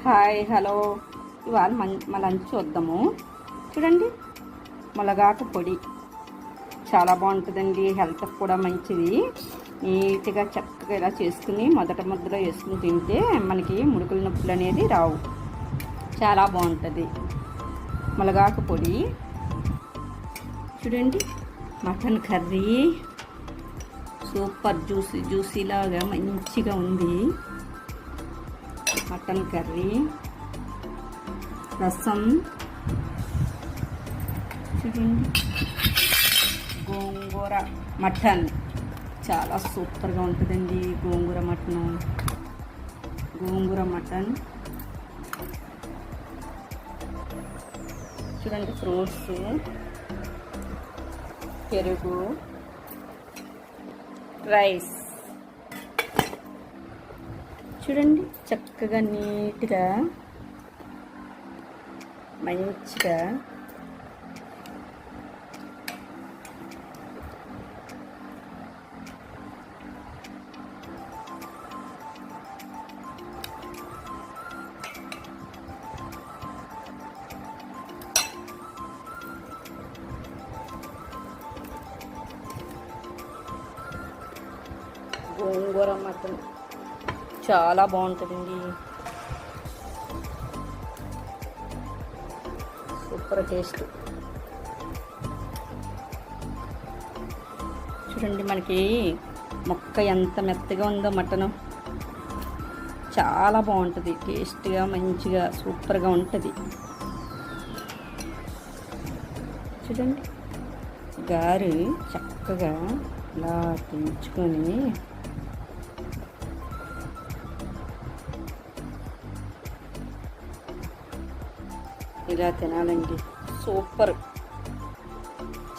Hi hello. ఇవాళ మా lunch చూద్దాము. చూడండి, మునగాకు పొడి చాలా బాగుంటుందండి. హెల్త్కి కూడా మంచిది. నీట్గా చక్కగా ఇలా చేసుకుని మొదట ముద్దలో వేసుకుని తింటే మనకి ముడుకుల నొప్పులు అనేది రావు. చాలా బాగుంటుంది మునగాకు పొడి. చూడండి, మటన్ కర్రీ సూపర్ జ్యూసీలాగా మంచిగా ఉంది. మటన్ కర్రీ, రసం, చూడండి, గోంగూర మటన్ చాలా సూపర్గా ఉంటుందండి. గోంగూర మటన్ చూడండి, ఫ్రూట్స్, పెరుగు, రైస్. చూడండి, చక్కగా నీట్గా మంచిగా గోంగూర మటన్ చాలా బాగుంటుందండి. Super taste. చూడండి, మనకి ముక్క ఎంత మెత్తగా ఉందో మటను. చాలా బాగుంటుంది, టేస్ట్గా మంచిగా సూపర్గా ఉంటుంది. చూడండి, గారు చక్కగా ఇలా తెంచుకొని ఇలా తినాలండి. సూపర్,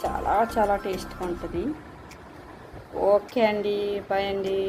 చాలా చాలా టేస్ట్గా ఉంటుంది. ఓకే అండి, బాయ్ అండి.